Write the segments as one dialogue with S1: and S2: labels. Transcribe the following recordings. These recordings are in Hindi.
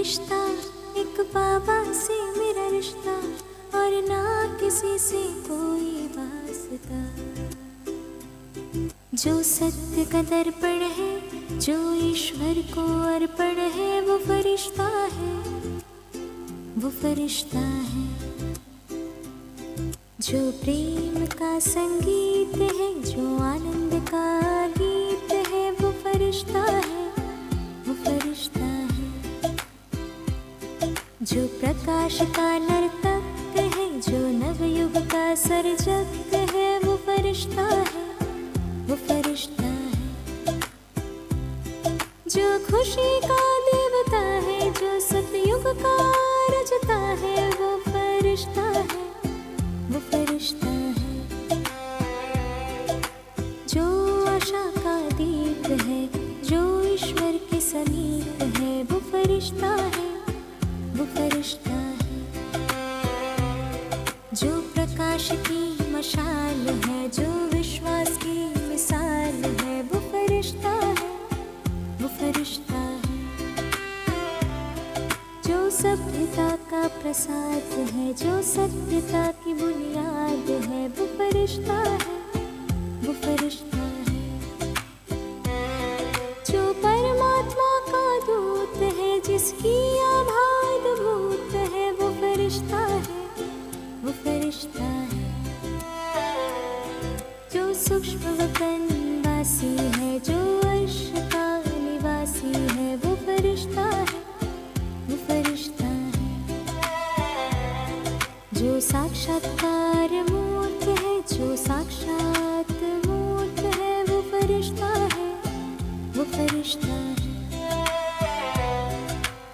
S1: फरिश्ता, एक बाबा से मेरा रिश्ता, और ना किसी से कोई वास्ता। जो सत्य का दर्पण है, जो ईश्वर को अर्पण है, वो फरिश्ता है, वो फरिश्ता है। जो प्रेम का संगीत है, जो आनंद का गीत है, वो फरिश्ता है, वो फरिश्ता है। जो प्रकाश का नर्तक है, जो नवयुग का सर्जक है, वो फरिश्ता है, वो फरिश्ता है। जो खुशी का देवता है, जो सतयुग का रचता है, वो फरिश्ता है, वो फरिश्ता है। जो आशा का दीप है, जो ईश्वर के समीप है, वो फरिश्ता है, वो फरिश्ता है। जो प्रकाश की मशाल है, जो विश्वास की मिसाल है, वो फरिश्ता है, वो फरिश्ता है। जो सभ्यता का प्रसाद है, जो सत्यता की बुनियाद है, वो फरिश्ता है, वो फरिश्ता है। जो परमात्मा का दूत है, जिसकी आभाद भूत है, वो फरिश्ता है, वो फरिश्ता है। जो सूक्ष्म वतन वासी है, जो अर्श का निवासी है, वो फरिश्ता है, वो फरिश्ता है। जो साक्षात्कार मूर्त है, जो साक्षात मूर्त है, वो फरिश्ता है, वो फरिश्ता है।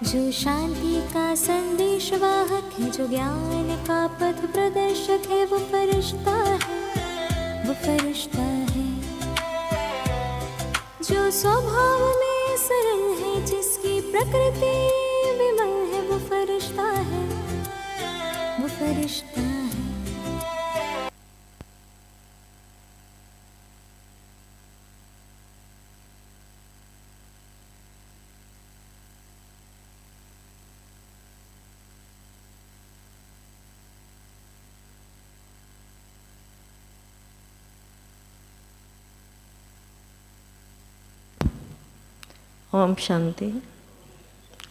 S1: जो शांति का संदेश वाहक है, जो ज्ञान का पथ प्रदर्शक है, वो फरिश्ता है, वो फरिश्ता है। जो स्वभाव में सरल है, जिसकी प्रकृति विमल है, वो फरिश्ता है, वो फरिश्ता है।
S2: ओम शांति,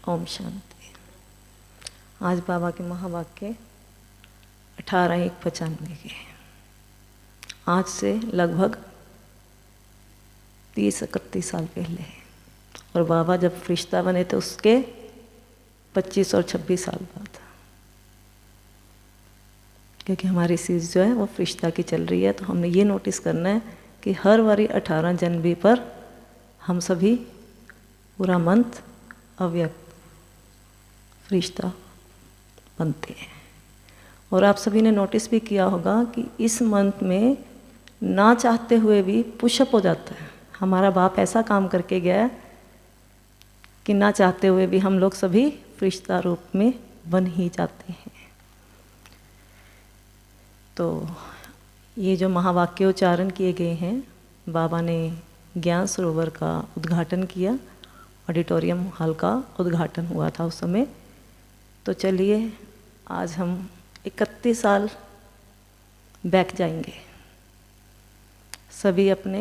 S2: ओम शांति। आज बाबा के महावाक्य 18/1/95 के। आज से लगभग 30-31 साल पहले, और बाबा जब फरिश्ता बने थे उसके 25 और 26 साल बाद, क्योंकि हमारी सीरीज जो है वो फरिश्ता की चल रही है। तो हमने ये नोटिस करना है कि हर बारी 18 जनवरी पर हम सभी पूरा मंथ अव्यक्त फरिश्ता बनते हैं। और आप सभी ने नोटिस भी किया होगा कि इस मंथ में ना चाहते हुए भी पुशअप हो जाता है। हमारा बाप ऐसा काम करके गया है कि ना चाहते हुए भी हम लोग सभी फरिश्ता रूप में बन ही जाते हैं। तो ये जो महावाक्य उच्चारण किए गए हैं, बाबा ने ज्ञान सरोवर का उद्घाटन किया, ऑडिटोरियम हॉल का उद्घाटन हुआ था उस समय। तो चलिए आज हम 31 साल बैक जाएंगे, सभी अपने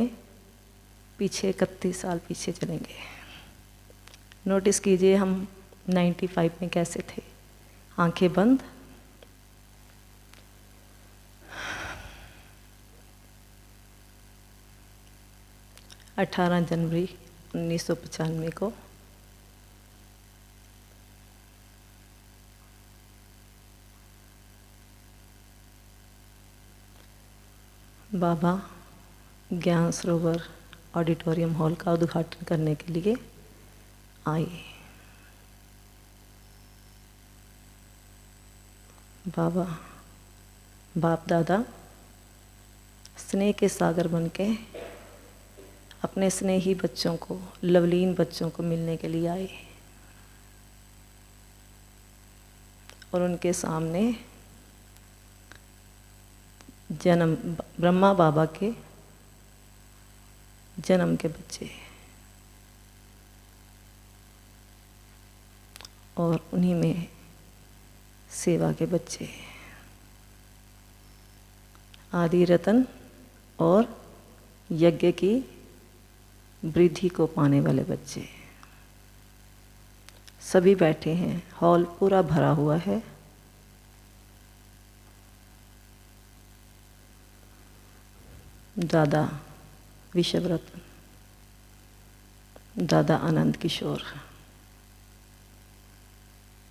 S2: पीछे 31 साल पीछे चलेंगे। नोटिस कीजिए हम 95 में कैसे थे। आंखें बंद, अठारह जनवरी 1995 को बाबा ज्ञान सरोवर ऑडिटोरियम हॉल का उद्घाटन करने के लिए आए। बाबा बाप दादा स्नेह के सागर बनके अपने स्नेही बच्चों को, लवलीन बच्चों को मिलने के लिए आए, और उनके सामने जन्म ब्रह्मा बाबा के जन्म के बच्चे और उन्हीं में सेवा के बच्चे, आदि रतन और यज्ञ की वृद्धि को पाने वाले बच्चे सभी बैठे हैं। हॉल पूरा भरा हुआ है। दादा विषव्रत, दादा आनंद किशोर,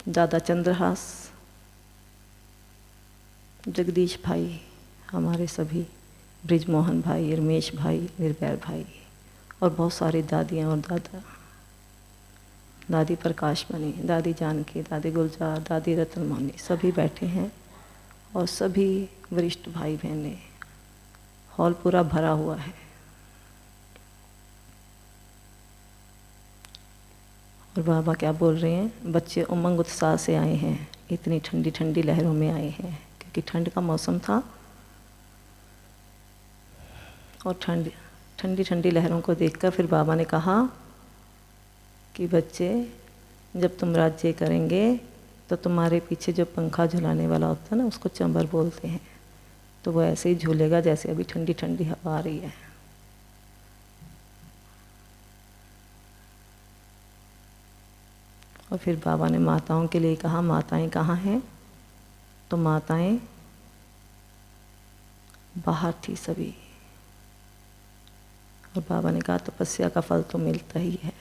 S2: दादा चंद्रहास, जगदीश भाई, हमारे सभी, ब्रिजमोहन भाई, रमेश भाई, निर्भय भाई, और बहुत सारी दादियाँ और दादा, दादी प्रकाशमणि, दादी जानकी, दादी गुलजार, दादी रतन मोहनी, सभी बैठे हैं। और सभी वरिष्ठ भाई बहनें, हॉल पूरा भरा हुआ है। और बाबा क्या बोल रहे हैं, बच्चे उमंग उत्साह से आए हैं, इतनी ठंडी ठंडी लहरों में आए हैं, क्योंकि ठंड का मौसम था। और ठंडी ठंडी लहरों को देखकर फिर बाबा ने कहा कि बच्चे, जब तुम राज्य करेंगे तो तुम्हारे पीछे जो पंखा झुलाने वाला होता है ना, उसको चंबर बोलते हैं, तो वो ऐसे ही झूलेगा जैसे अभी ठंडी ठंडी हवा आ रही है। और फिर बाबा ने माताओं के लिए कहा, माताएं कहाँ हैं? तो माताएं बाहर थी सभी। और बाबा ने कहा, तपस्या का फल तो मिलता ही है।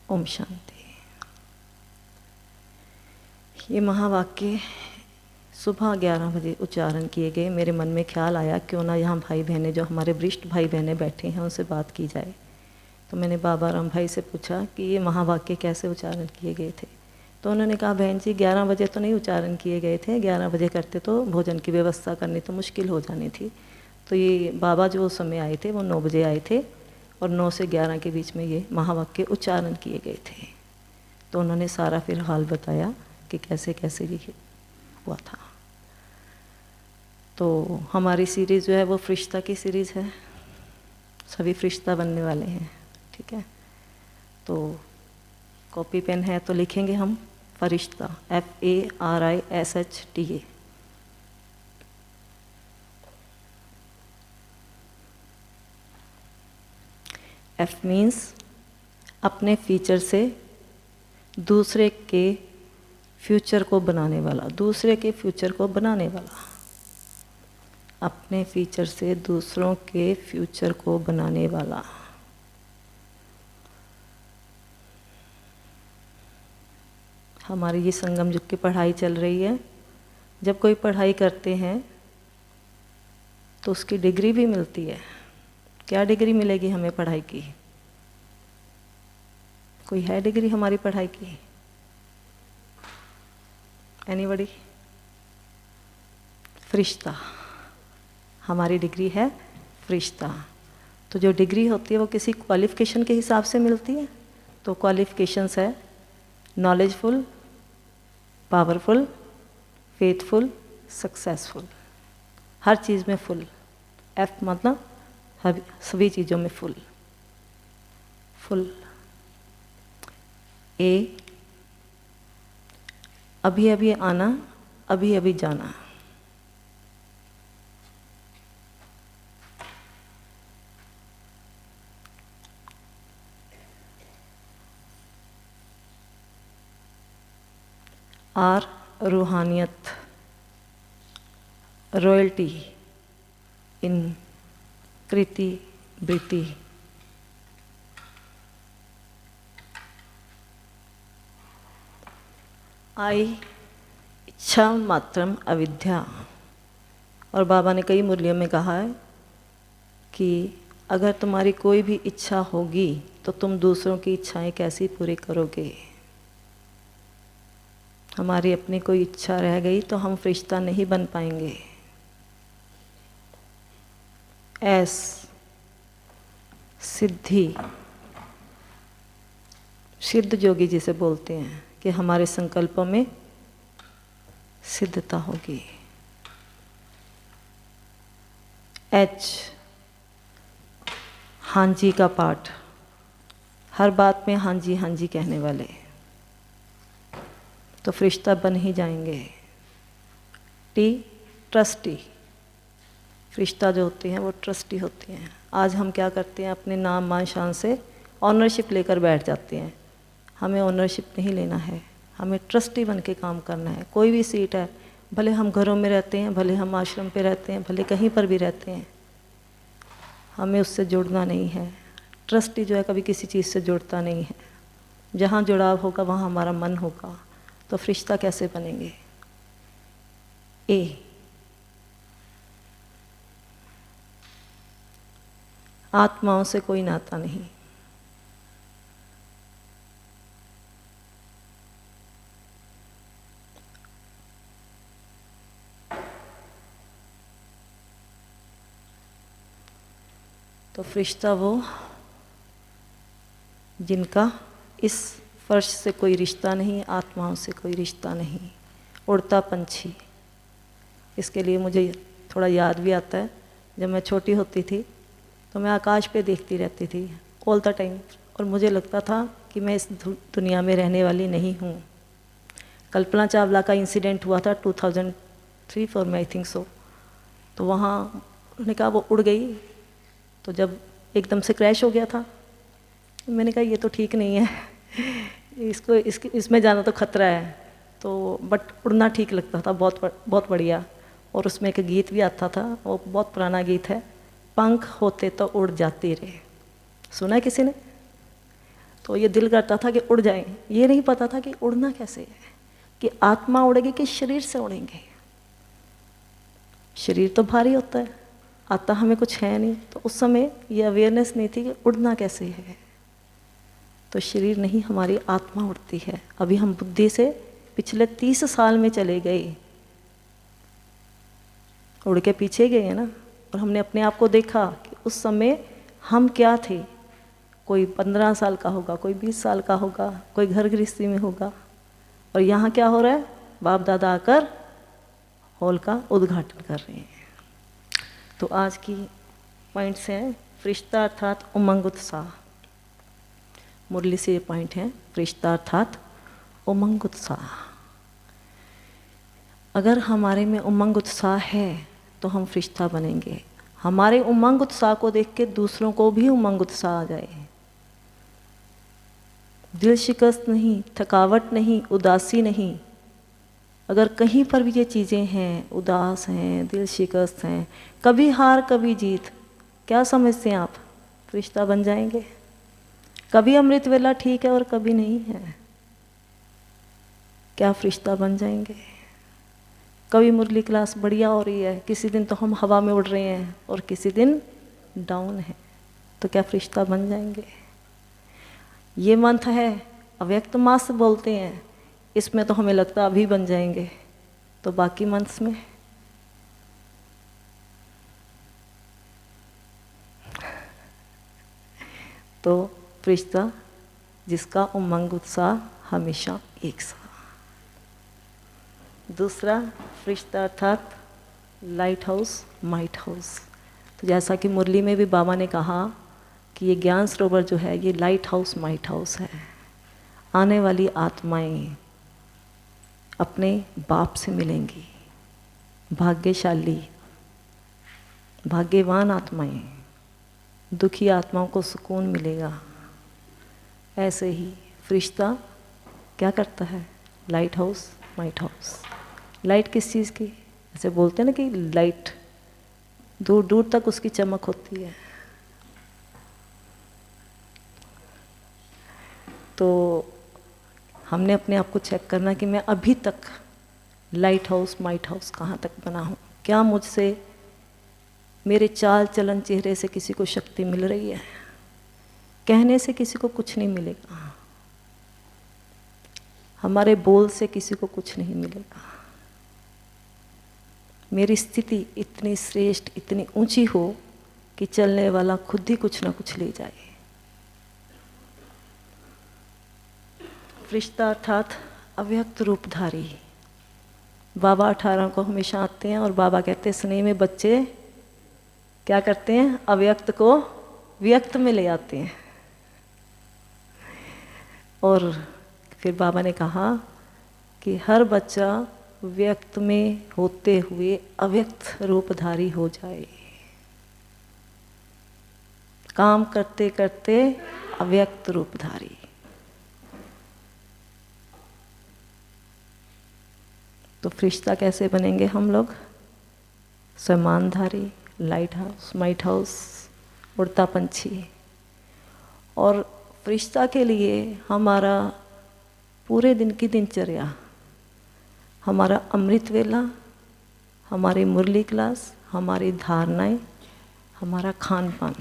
S2: ओम शांति। ये महावाक्य सुबह 11 बजे उच्चारण किए गए। मेरे मन में ख्याल आया, क्यों ना यहाँ भाई बहनें, जो हमारे वरिष्ठ भाई बहनें बैठे हैं, उनसे बात की जाए। तो मैंने बाबा राम भाई से पूछा कि ये महावाक्य कैसे उच्चारण किए गए थे। तो उन्होंने कहा, बहन जी 11 बजे तो नहीं उच्चारण किए गए थे, 11 बजे करते तो भोजन की व्यवस्था करनी तो मुश्किल हो जानी थी। तो ये बाबा जो उस समय आए थे वो 9 बजे आए थे, और 9 से 11 के बीच में ये महावाक्य उच्चारण किए गए थे। तो उन्होंने सारा फिर हाल बताया कि कैसे कैसे ये हुआ था। तो हमारी सीरीज़ जो है वो फरिश्ता की सीरीज़ है, सभी फरिश्ता बनने वाले हैं, ठीक है। तो कॉपी पेन है तो लिखेंगे हम फरिश्ता, FARISHTA। F मीन्स अपने फीचर से दूसरे के फ्यूचर को बनाने वाला, दूसरे के फ्यूचर को बनाने वाला, अपने फीचर से दूसरों के फ्यूचर को बनाने वाला। हमारी ये संगम युग की पढ़ाई चल रही है। जब कोई पढ़ाई करते हैं तो उसकी डिग्री भी मिलती है। क्या डिग्री मिलेगी हमें पढ़ाई की? कोई है डिग्री हमारी पढ़ाई की? एनीबडी? फरिश्ता, हमारी डिग्री है फरिश्ता। तो जो डिग्री होती है वो किसी क्वालिफिकेशन के हिसाब से मिलती है। तो क्वालिफिकेशंस है नॉलेजफुल, पावरफुल, फेथफुल, सक्सेसफुल, हर चीज़ में फुल। F मतलब सभी चीज़ों में फुल। A अभी अभी आना, अभी अभी जाना। R रूहानियत, रॉयल्टी इन कृति वृत्ति। I इच्छा मात्रम अविद्या। और बाबा ने कई मुरलियों में कहा है कि अगर तुम्हारी कोई भी इच्छा होगी तो तुम दूसरों की इच्छाएं कैसी पूरी करोगे। हमारी अपनी कोई इच्छा रह गई तो हम फरिश्ता नहीं बन पाएंगे। S सिद्धि, सिद्ध जोगी जिसे बोलते हैं कि हमारे संकल्पों में सिद्धता होगी। H हाँ जी का पाठ, हर बात में हाँ जी कहने वाले, तो फरिश्ता बन ही जाएंगे। T, trustee. फरिश्ता जो होते हैं वो ट्रस्टी होते हैं। आज हम क्या करते हैं, अपने नाम मान शान से ऑनरशिप लेकर बैठ जाते हैं। हमें ऑनरशिप नहीं लेना है, हमें ट्रस्टी बन के काम करना है। कोई भी सीट है, भले हम घरों में रहते हैं, भले हम आश्रम पे रहते हैं, भले कहीं पर भी रहते हैं, हमें उससे जुड़ना नहीं है। ट्रस्टी जो है कभी किसी चीज़ से जुड़ता नहीं है। जहाँ जुड़ाव होगा वहाँ हमारा मन होगा। तो फरिश्ता कैसे बनेंगे? ए, आत्माओं से कोई नाता नहीं। तो फरिश्ता वो जिनका इस फर्श से कोई रिश्ता नहीं, आत्माओं से कोई रिश्ता नहीं। उड़ता पंछी। इसके लिए मुझे थोड़ा याद भी आता है, जब मैं छोटी होती थी तो मैं आकाश पे देखती रहती थी ऑल द टाइम, और मुझे लगता था कि मैं इस दुनिया में रहने वाली नहीं हूँ। कल्पना चावला का इंसिडेंट हुआ था 2003-4 में, आई थिंक सो। तो वहाँ उन्होंने कहा वो उड़ गई, तो जब एकदम से क्रैश हो गया था, मैंने कहा ये तो ठीक नहीं है, इसमें जाना तो खतरा है। तो बट उड़ना ठीक लगता था, बहुत बढ़िया। और उसमें एक गीत भी आता था, वो बहुत पुराना गीत है, पंख होते तो उड़ जाती रे। सुना है किसी ने? तो ये दिल करता था कि उड़ जाएं। ये नहीं पता था कि उड़ना कैसे है, कि आत्मा उड़ेगी कि शरीर से उड़ेंगे। शरीर तो भारी होता है, आता हमें कुछ है नहीं। तो उस समय ये अवेयरनेस नहीं थी कि उड़ना कैसे है। तो शरीर नहीं, हमारी आत्मा उड़ती है। अभी हम बुद्धि से पिछले 30 साल में चले गए, उड़ के पीछे गए हैं ना। और हमने अपने आप को देखा कि उस समय हम क्या थे। कोई 15 साल का होगा, कोई 20 साल का होगा, कोई घर गृहस्थी में होगा। और यहाँ क्या हो रहा है, बाप दादा आकर हॉल का उद्घाटन कर रहे हैं। तो आज की पॉइंट्स हैं, फरिश्ता अर्थात उमंग उत्साह। मुरली से ये पॉइंट है, फरिश्ता अर्थात उमंग उत्साह। अगर हमारे में उमंग उत्साह है तो हम फरिश्ता बनेंगे। हमारे उमंग उत्साह को देख के दूसरों को भी उमंग उत्साह आ जाए। दिल शिकस्त नहीं, थकावट नहीं, उदासी नहीं। अगर कहीं पर भी ये चीज़ें हैं, उदास हैं, दिल शिकस्त हैं, कभी हार कभी जीत, क्या समझते हैं आप? फरिश्ता बन जाएंगे। कभी अमृत वेला ठीक है और कभी नहीं है, क्या फरिश्ता बन जाएंगे? कभी मुरली क्लास बढ़िया हो रही है, किसी दिन तो हम हवा में उड़ रहे हैं और किसी दिन डाउन है, तो क्या फरिश्ता बन जाएंगे? ये मंत्र है, अव्यक्त मास बोलते हैं, इसमें तो हमें लगता अभी बन जाएंगे, तो बाकी मंत्र में तो फरिश्ता जिसका उमंग उत्साह हमेशा एक साथ। दूसरा, फरिश्ता अर्थात लाइट हाउस, माइट हाउस। तो जैसा कि मुरली में भी बाबा ने कहा कि ये ज्ञान सरोवर जो है ये लाइट हाउस, माइट हाउस है। आने वाली आत्माएं अपने बाप से मिलेंगी। भाग्यशाली, भाग्यवान आत्माएं, दुखी आत्माओं को सुकून मिलेगा। ऐसे ही फरिश्ता क्या करता है? Light house, might house. Light किस चीज़ की? ऐसे बोलते हैं ना कि लाइट दूर दूर तक उसकी चमक होती है। तो हमने अपने आप को चेक करना कि मैं अभी तक लाइट हाउस, माइट हाउस कहाँ तक बना हूँ। क्या मुझसे, मेरे चाल चलन चेहरे से किसी को शक्ति मिल रही है? कहने से किसी को कुछ नहीं मिलेगा, हमारे बोल से किसी को कुछ नहीं मिलेगा। मेरी स्थिति इतनी श्रेष्ठ, इतनी ऊंची हो कि चलने वाला खुद ही कुछ ना कुछ ले जाए। फरिश्ता अर्थात अव्यक्त रूपधारी। बाबा 18 को हमेशा आते हैं और बाबा कहते हैं स्नेह में बच्चे क्या करते हैं? अव्यक्त को व्यक्त में ले आते हैं। और फिर बाबा ने कहा कि हर बच्चा व्यक्त में होते हुए अव्यक्त रूपधारी हो जाए, काम करते करते अव्यक्त रूपधारी। तो फरिश्ता कैसे बनेंगे हम लोग? सम्मानधारी, लाइट हाउस, माइट हाउस, उड़ता पंछी। और फरिश्ता के लिए हमारा पूरे दिन की दिनचर्या, हमारा अमृत वेला, हमारी मुरली क्लास, हमारी धारणाएं, हमारा खान पान।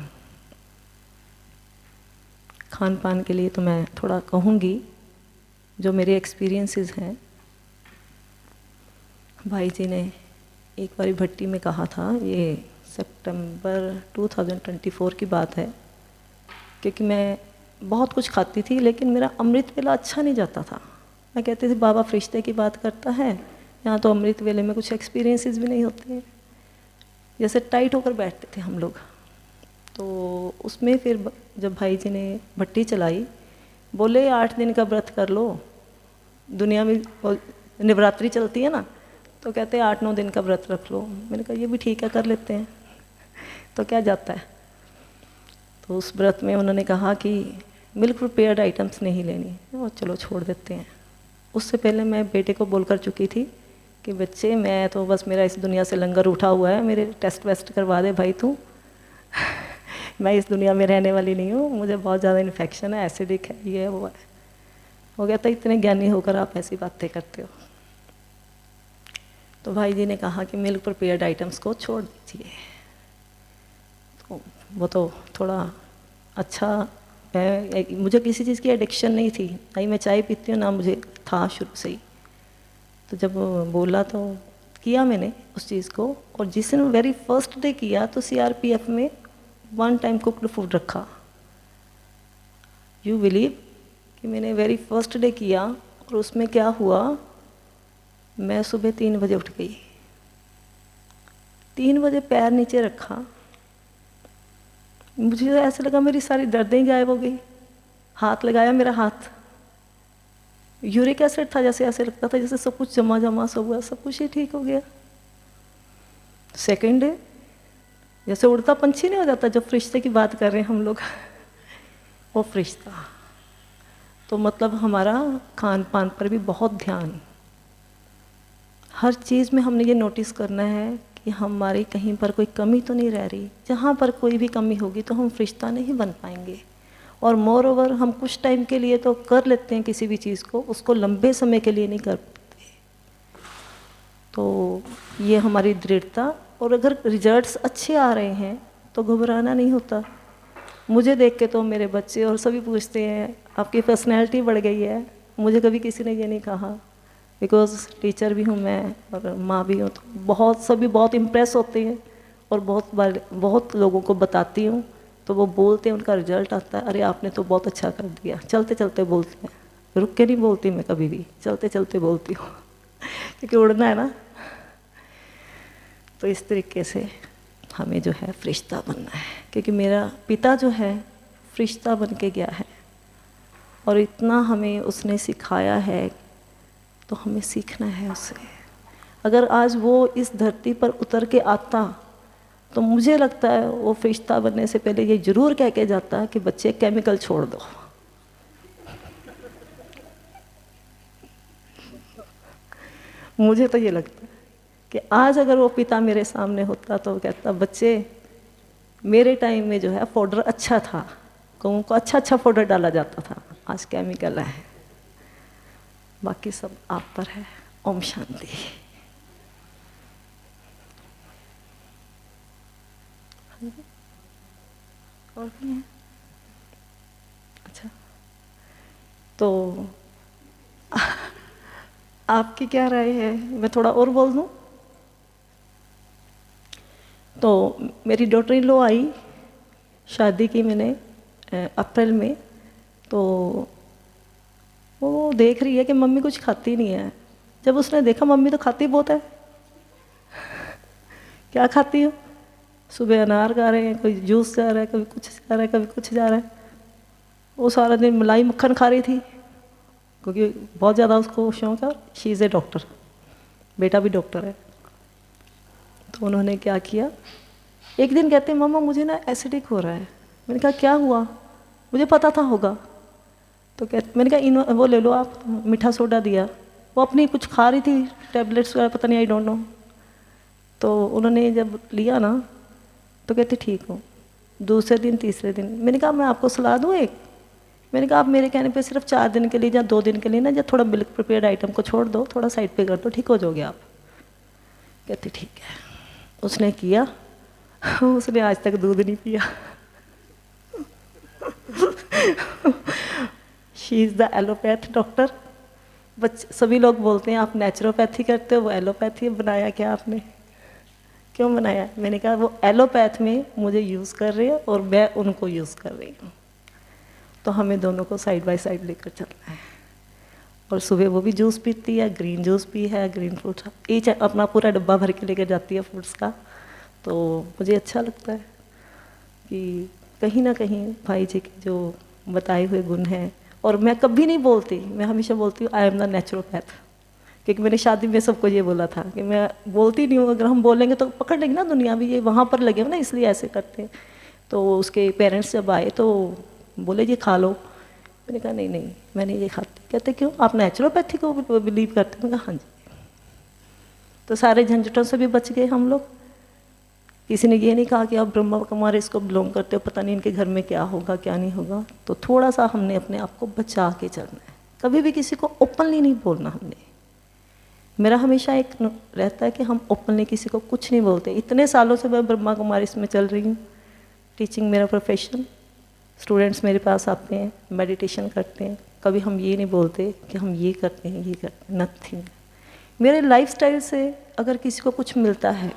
S2: खान पान के लिए तो मैं थोड़ा कहूँगी, जो मेरे एक्सपीरियंसेस हैं। भाई जी ने एक बारी भट्टी में कहा था, ये सितंबर 2024 की बात है, क्योंकि मैं बहुत कुछ खाती थी लेकिन मेरा अमृत वेला अच्छा नहीं जाता था। मैं कहती थी बाबा फरिश्ते की बात करता है, यहाँ तो अमृत वेले में कुछ एक्सपीरियंसेस भी नहीं होते हैं, जैसे टाइट होकर बैठते थे हम लोग। तो उसमें फिर जब भाई जी ने भट्टी चलाई, बोले 8 दिन का व्रत कर लो, दुनिया में नवरात्रि चलती है ना, तो कहते हैं 8-9 दिन का व्रत रख लो। मैंने कहा ये भी ठीक है, कर लेते हैं, तो क्या जाता है। तो उस व्रत में उन्होंने कहा कि मिल्क प्रिपेयर्ड आइटम्स नहीं लेनी, और चलो छोड़ देते हैं। उससे पहले मैं बेटे को बोल कर चुकी थी कि बच्चे मैं तो बस, मेरा इस दुनिया से लंगर उठा हुआ है, मेरे टेस्ट वेस्ट करवा दे भाई तू मैं इस दुनिया में रहने वाली नहीं हूँ, मुझे बहुत ज़्यादा इन्फेक्शन है, एसिडिक है, ये है वो है। हो गया था, इतने ज्ञानी होकर आप ऐसी बातें करते हो। तो भाई जी ने कहा कि मिल्क प्रिपेयर्ड आइटम्स को छोड़ दीजिए। तो वो तो थोड़ा अच्छा, मुझे किसी चीज़ की एडिक्शन नहीं थी, ना ही मैं चाय पीती हूँ, ना मुझे था शुरू से ही। तो जब बोला तो किया मैंने उस चीज़ को, और जिस दिन वेरी फर्स्ट डे किया तो CRPF में 1 टाइम कुक्ड फूड रखा। यू बिलीव कि मैंने वेरी फर्स्ट डे किया, और उसमें क्या हुआ, मैं सुबह 3 बजे उठ गई, 3 बजे पैर नीचे रखा, मुझे ऐसा लगा मेरी सारी दर्दें गायब हो गई। हाथ लगाया, मेरा हाथ यूरिक एसिड था, जैसे ऐसे लगता था जैसे सब कुछ जमा जमा सा हुआ, सब कुछ ही ठीक हो गया। सेकेंड डे जैसे उड़ता पंछी नहीं हो जाता, जब फरिश्ते की बात कर रहे हैं हम लोग वो फरिश्ता। तो मतलब हमारा खान पान पर भी बहुत ध्यान, हर चीज़ में हमने ये नोटिस करना है कि हमारी कहीं पर कोई कमी तो नहीं रह रही। जहाँ पर कोई भी कमी होगी तो हम फरिश्ता नहीं बन पाएंगे। और मोर ओवर हम कुछ टाइम के लिए तो कर लेते हैं किसी भी चीज़ को, उसको लंबे समय के लिए नहीं कर पाते। तो ये हमारी दृढ़ता, और अगर रिजल्ट्स अच्छे आ रहे हैं तो घबराना नहीं होता। मुझे देख के तो मेरे बच्चे और सभी पूछते हैं आपकी पर्सनैलिटी बढ़ गई है। मुझे कभी किसी ने ये नहीं कहा, बिकॉज टीचर भी हूँ मैं और माँ भी हूँ, तो सभी बहुत इम्प्रेस होते हैं। और बहुत लोगों को बताती हूँ तो वो बोलते हैं, उनका रिजल्ट आता है, अरे आपने तो बहुत अच्छा कर दिया। चलते चलते बोलते हैं, रुक के नहीं बोलती मैं कभी भी, चलते चलते बोलती हूँ क्योंकि उड़ना है ना। तो इस तरीके से हमें जो है फरिश्ता बनना है, क्योंकि मेरा पिता जो है फरिश्ता बन के गया है, और इतना हमें उसने सिखाया है, तो हमें सीखना है उससे। अगर आज वो इस धरती पर उतर के आता तो मुझे लगता है वो फरिश्ता बनने से पहले ये जरूर कह के जाता कि बच्चे केमिकल छोड़ दो। मुझे तो ये लगता है कि आज अगर वो पिता मेरे सामने होता तो वो कहता बच्चे मेरे टाइम में जो है पाउडर अच्छा था, गऊ को अच्छा अच्छा पाउडर डाला जाता था, आज केमिकल है। बाकी सब आप पर है। ओम शांति। और भी है? अच्छा, तो आपकी क्या राय है? मैं थोड़ा और बोल दूं? तो मेरी डॉटर इन लॉ आई, शादी की मैंने अप्रैल में, तो वो देख रही है कि मम्मी कुछ खाती नहीं है। जब उसने देखा मम्मी तो खाती बहुत है, क्या खाती हो? सुबह अनार खा रहे हैं, कोई जूस जा रहा है, कभी कुछ जा रहा है, कभी कुछ जा रहा है। वो सारा दिन मलाई मक्खन खा रही थी। क्योंकि बहुत ज़्यादा उसको शौक है। शी इज़ ए डॉक्टर, बेटा भी डॉक्टर है। तो उन्होंने क्या किया, एक दिन कहते हैं मम्मा मुझे ना एसिडिक हो रहा है। मैंने कहा क्या हुआ, मुझे पता था होगा। तो मैंने कहा वो ले लो आप, मीठा सोडा दिया। वो अपनी कुछ खा रही थी टैबलेट्स वगैरह, पता नहीं, आई डोंट नो। तो उन्होंने जब लिया ना तो कहते ठीक हो। दूसरे दिन तीसरे दिन मैंने कहा मैं आपको सलाह दूँ एक। मैंने कहा आप मेरे कहने पे सिर्फ 4 दिन के लिए या 2 दिन के लिए ना, या थोड़ा मिल्क प्रिपेयर्ड आइटम को छोड़ दो, थोड़ा साइड पे कर दो, ठीक हो जाओगे आप। कहते ठीक है। उसने किया, उसने आज तक दूध नहीं पिया। She is the allopath doctor. सभी लोग बोलते हैं आप नेचुरोपैथी करते हो, वो एलोपैथी बनाया क्या आपने, क्यों बनाया? मैंने कहा वो एलोपैथ में मुझे यूज़ कर रहे हैं और मैं उनको यूज़ कर रही हूँ, तो हमें दोनों को साइड बाय साइड लेकर चलना है। और सुबह वो भी जूस पीती है, ग्रीन जूस भी है, ग्रीन फ्रूट्स, ईच अपना पूरा डब्बा भर के लेकर जाती है फ्रूट्स का। तो मुझे अच्छा लगता है कि कहीं ना कहीं भाई जी के जो बताए हुए गुण हैं। और मैं कभी नहीं बोलती, मैं हमेशा बोलती हूँ आई एम द नेचुरोपैथ, क्योंकि मैंने शादी में सबको ये बोला था कि मैं बोलती नहीं हूँ, अगर हम बोलेंगे तो पकड़ लेंगे ना दुनिया भी, ये वहाँ पर लगे हो ना इसलिए ऐसे करते हैं। तो उसके पेरेंट्स जब आए तो बोले ये खा लो। मैंने कहा नहीं नहीं मैं नहीं ये खाती। कहते क्यों, आप नेचुरोपैथी को बिलीव करते हैं? मैंने कहा हाँ जी। तो सारे झंझटों से भी बच गए हम लोग। किसी ने ये नहीं कहा कि आप ब्रह्मा कुमारी इसको बिलोंग करते हो, पता नहीं इनके घर में क्या होगा क्या नहीं होगा। तो थोड़ा सा हमने अपने आप को बचा के चलना है, कभी भी किसी को ओपनली नहीं बोलना। हमने, मेरा हमेशा एक रहता है कि हम ओपनली किसी को कुछ नहीं बोलते। इतने सालों से मैं ब्रह्मा कुमारी इसमें चल रही हूँ, टीचिंग मेरा प्रोफेशन। स्टूडेंट्स मेरे पास आते हैं, मेडिटेशन करते हैं, कभी हम ये नहीं बोलते कि हम ये करते हैं ये करते हैं, नथिंग। मेरे लाइफस्टाइल से अगर किसी को कुछ मिलता है,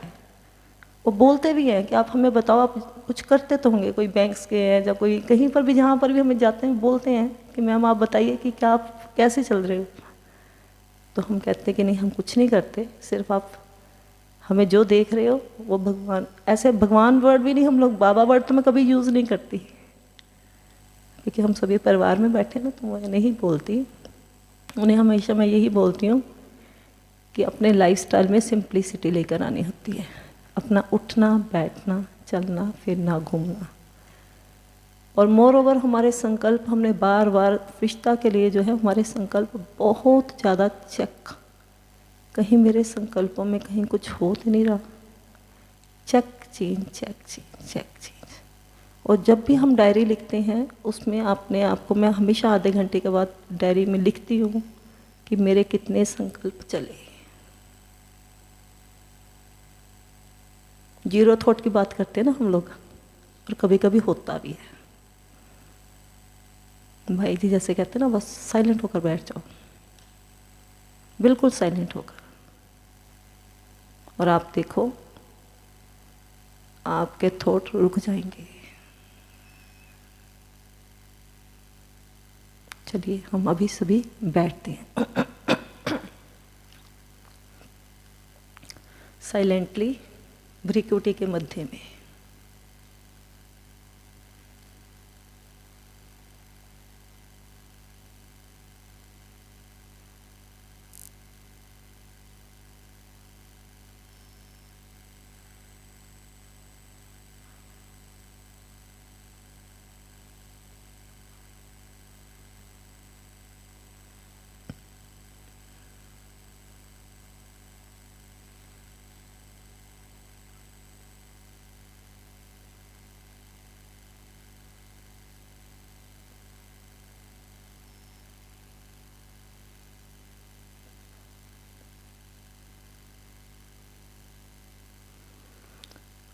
S2: वो बोलते भी हैं कि आप हमें बताओ, आप कुछ करते तो होंगे, कोई बैंक्स के हैं या कोई कहीं पर भी, जहाँ पर भी हमें जाते हैं बोलते हैं कि मैम आप बताइए कि क्या आप कैसे चल रहे हो। तो हम कहते हैं कि नहीं हम कुछ नहीं करते, सिर्फ आप हमें जो देख रहे हो वो भगवान। ऐसे भगवान वर्ड भी नहीं, हम लोग बाबा वर्ड तो मैं कभी यूज़ नहीं करती, क्योंकि हम सभी परिवार में बैठे ना, तो मैं नहीं बोलती। उन्हें हमेशा मैं यही बोलती हूँ कि अपने लाइफस्टाइल में सिंप्लिसिटी लेकर आनी होती है। अपना उठना बैठना चलना फिरना घूमना। और मोर ओवर हमारे संकल्प, हमने बार बार रिश्ता के लिए जो है हमारे संकल्प बहुत ज़्यादा चेक, कहीं मेरे संकल्पों में कहीं कुछ हो तो नहीं रहा, check change check change check change. और जब भी हम डायरी लिखते हैं उसमें अपने आप को, मैं हमेशा आधे घंटे के बाद डायरी में लिखती हूँ कि मेरे कितने संकल्प चले। जीरो थॉट की बात करते हैं ना हम लोग, और कभी कभी होता भी है। भाई जी जैसे कहते हैं ना, बस साइलेंट होकर बैठ जाओ, बिल्कुल साइलेंट होकर, और आप देखो आपके थॉट रुक जाएंगे। चलिए हम अभी सभी बैठते हैं साइलेंटली, भ्रिकुटी के मध्य में।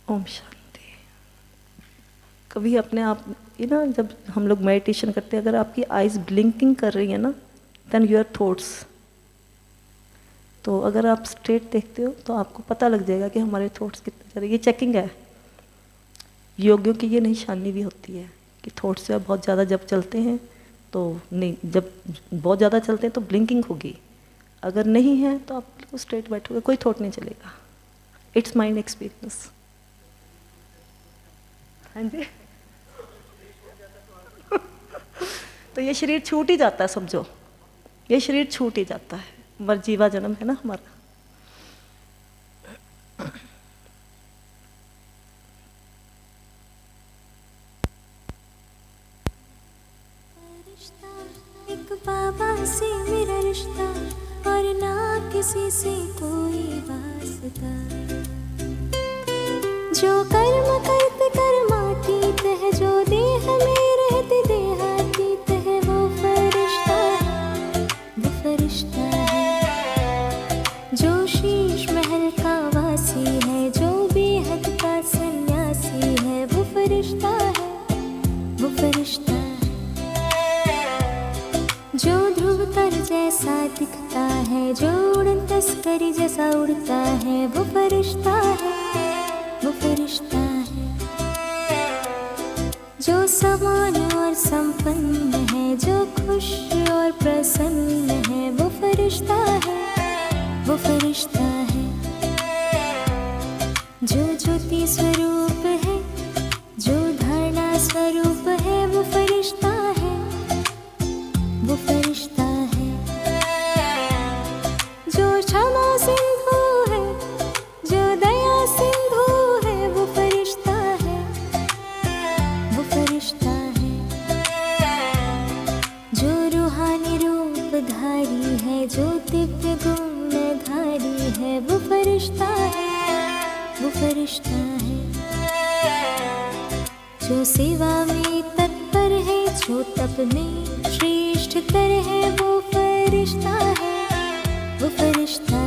S2: ओम शांति। कभी अपने आप ये ना, जब हम लोग मेडिटेशन करते हैं, अगर आपकी आइज़ ब्लिंकिंग कर रही है ना, देन योर थॉट्स, तो अगर आप स्ट्रेट देखते हो तो आपको पता लग जाएगा कि हमारे थॉट्स कितने चल रहे। ये चेकिंग है। योगियों की ये निशानी भी होती है कि थॉट्स जो बहुत ज़्यादा जब चलते हैं तो नहीं, जब बहुत ज़्यादा चलते हैं तो ब्लिंकिंग होगी, अगर नहीं है तो आप बिल्कुल स्ट्रेट बैठोगे, कोई थॉट नहीं चलेगा। It's mind experience. हाँ जी तो ये शरीर छूट ही जाता है समझो, ये शरीर छूट ही जाता है, मरजीवा जन्म है ना हमारा।
S1: एक बाबा से मेरा रिश्ता और ना किसी से कोई वास्ता। जो कर्म करते कर्मातीत है, जो देह में रहते देहातीत है, वो फरिश्ता है, वो फरिश्ता है। जो शीश महल का वासी है, जो बेहद का सन्यासी है, वो फरिश्ता है, वो फरिश्ता है। जो ध्रुव तर जैसा दिखता है, जो उड़न तस्करी जैसा उड़ता है, वो फरिश्ता है, वो फरिश्ता है। जो समान और संपन्न है, जो खुश और प्रसन्न है, वो फरिश्ता है, वो फरिश्ता है। जो ज्योति स्वरूप है, जो धारणा स्वरूप है, वो फरिश्ता है, वो फरिश्ता है। जो क्षमा सिंधु है, जो दया सिंधु है, वो फरिश्ता है, वो फरिश्ता है। जो रूहानी रूपधारी है, जो दिव्य गुणधारी है, वो फरिश्ता है, वो फरिश्ता है। जो सेवा में तत्पर है, जो तप में श्रेष्ठतर है, वो फरिश्ता है, वो फरिश्ता